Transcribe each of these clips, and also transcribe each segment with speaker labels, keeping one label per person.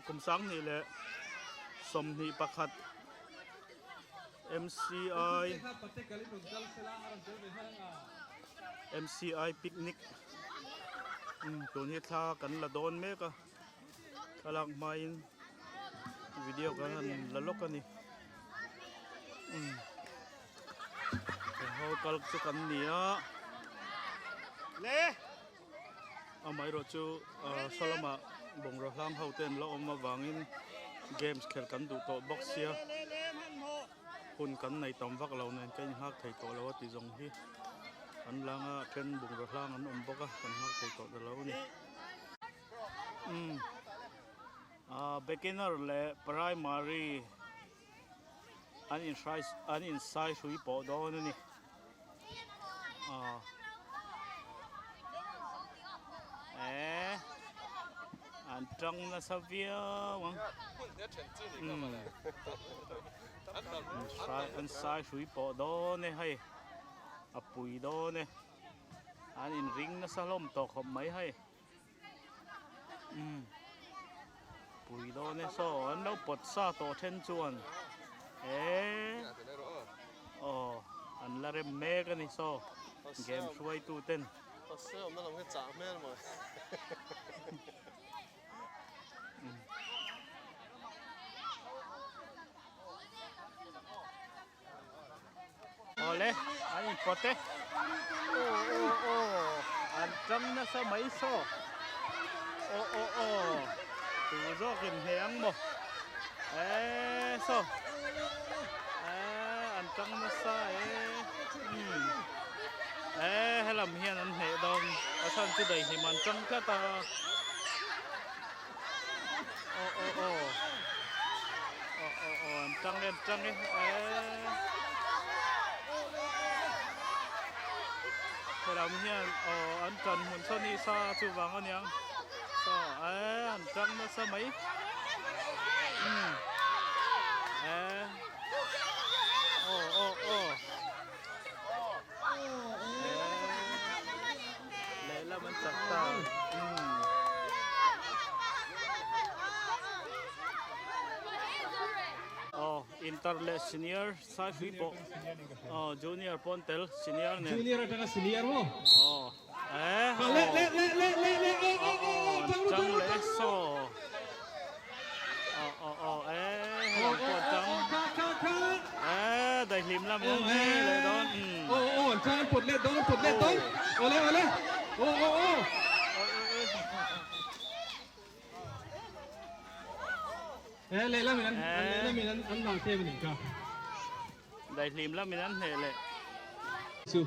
Speaker 1: กุมสังนี่แหละสมนิประคัด MCI ปิกนิกตัวนี้ท่ากันละโดนเมกะกำลังมาอินวิดีโอกันละลกกันนี่เขากำลังจะกันเนี่ยเล่เอาไม่รู้จูสลามาบ่งเราล้างเขาเต้นแล้วเอามาวางอินเกมส์เขียนกันดูโต๊ะบ็อกเซียคุณกันในตอมวักเราเนี่ยก็ยังหักไถ่โต๊ะเราตีจงที่อันล่างเป็นบ่งเราล้างอันบกกันหักไถ่โต๊ะเรานี่beginner และ primary อันอินไซด์ช่วยปอดอนนี่อันจังนะสวีวังอันไซด์ช่วยปอดอนนี่ให้อปุยดอนนี่อันอินริงนะสลมตอกขบไม่ให้ปุยดอนนี่โซ่อันเราปดซาโตเทนจวนอันละเรมเมกันนี่โซ่เกมช่วยตู้เต้น
Speaker 2: 那怎么会长面嘛？
Speaker 1: เลยอันนี้ปอดเต้อันจังนะสมัยโซ่ตัวโซ่กินเฮียงบ่โซ่อันจังนะสายให้ลำเฮียนั้นเหดองอาชันจุดใดให้มันจังก็ตาจังเลยให้ลำเฮียอันจันมุนชนีซาจูวังอันยังอันจังนะสมัยแล้วมันจับตาอินเตอร์เลสซีเนียร์ไซฟิโปจูเนียร์ปอนเทลซีเนียร์เนี่ยจูเนียร์ada senior moจังเลยโซ่จังได้หิมละมึงเลยดอน
Speaker 3: จังปวดเล็ดดอนโอเล่เลยละมีนั้นอันหลังเทมันหนึ่งก็
Speaker 1: ได้หิมละมีนั้นเลย
Speaker 3: สู้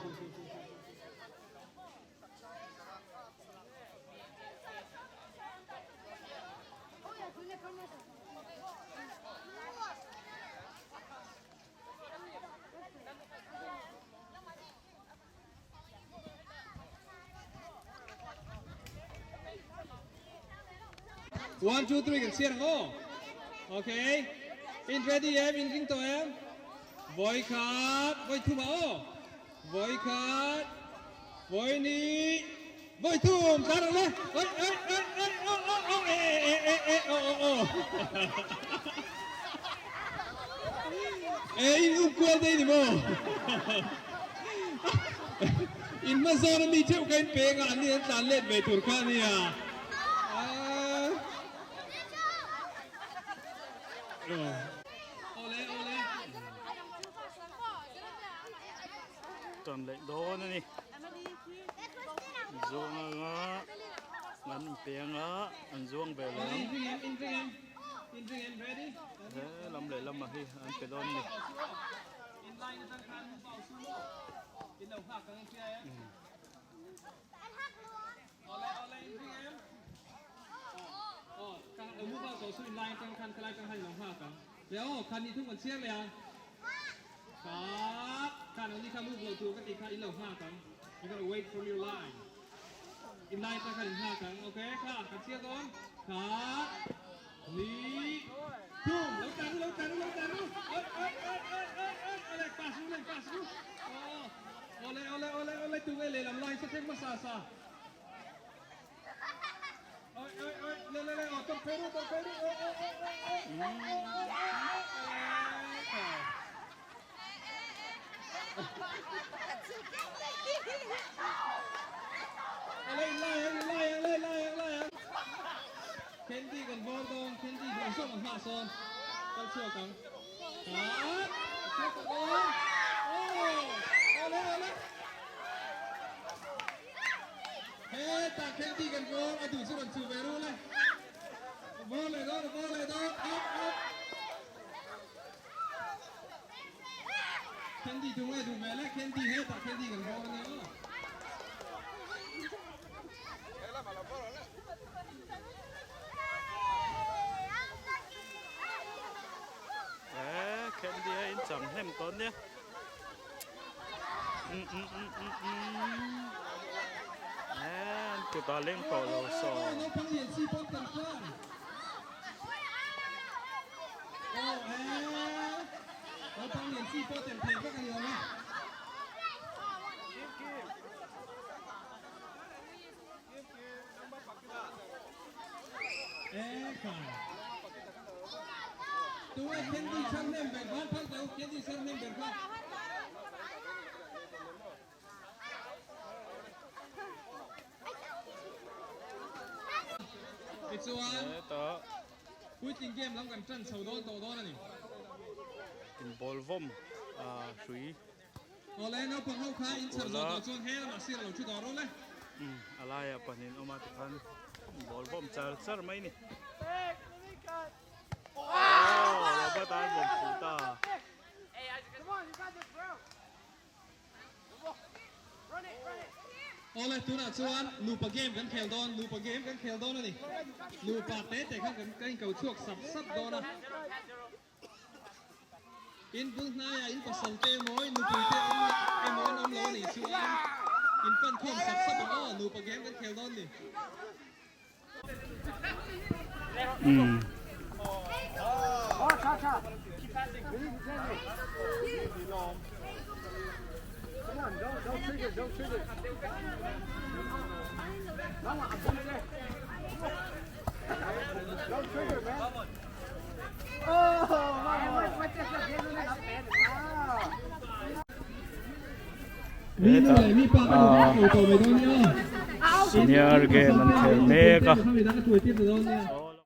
Speaker 3: 1, 2, 3 กันเสียงโอเคอิน ready อินริงตัวบอยคัดบอยทุ่มบอยคัดบอยนี้บอยทุ่มสาระเลยอุ้มกวนได้ดิโมอินมาโซนมีเจ้ากันเปย์งานนี่ตันเล่นไปตุรกานี่
Speaker 1: ตอนเล็กโดนนี่จวงมันเปียงอันจวงไปแล้วลำเลยลำมาที่อันไปโดนนี่
Speaker 3: มือว่าต่อสู้อินไลน์จังคันกลายจังหันหลังห้ากันเดี๋ยวคันนี้ทุกคนเชี่ยเลยครับคันนี้ข้ามือเราถูกกันอีกคันอีกหลังห้ากัน you gotta wait for your line อินไลน์จังคันห้ากันโอเคค่ะกันเชี่ยก่อนครับนี่ทุ่มแล้วกันอะไรปัสลูโอเลตัวเลยลำไส้เส้นมาซาเลยต้องเฟรุ ball dong Candy dong so mà hạ son con siêu cắm đó siêu cắm ball lên hey ta Candy gần goal ở thủ số lần chịu về luôn này ball này đó up Candy tung về lại Candy hey ta Candy gần goal nữa
Speaker 1: Candy in chẳng thêm tốn nhé. Tụi ta lên cổ lầu sò.
Speaker 3: Tụi Candy sang nem bẹt phát phát đâu Candy sang nem bẹt phát It's one cuối trình game lắm gần chân sầu đón tổ đó này
Speaker 1: in ball vom suy
Speaker 3: lên nó phong hậu khai in sầu đón chọn hết mà xí là chút đó rồi đấy
Speaker 1: alaya panin oma tikhan ball vom char mai ni Robert an bom puta
Speaker 3: Oleh tu nak cuan lupa game kan khel don ni lupa te kan kan kau chuak sap don na in bung na ya in pasal te moi lupa te em moi nom lo ni cuan in pan khom sap bo lupa game kan khel don ni
Speaker 2: Come on, don't trigger. Don't trigger, man. Oh,
Speaker 3: mi pa ka do to me don ni
Speaker 1: senior game man khel me ka
Speaker 3: ka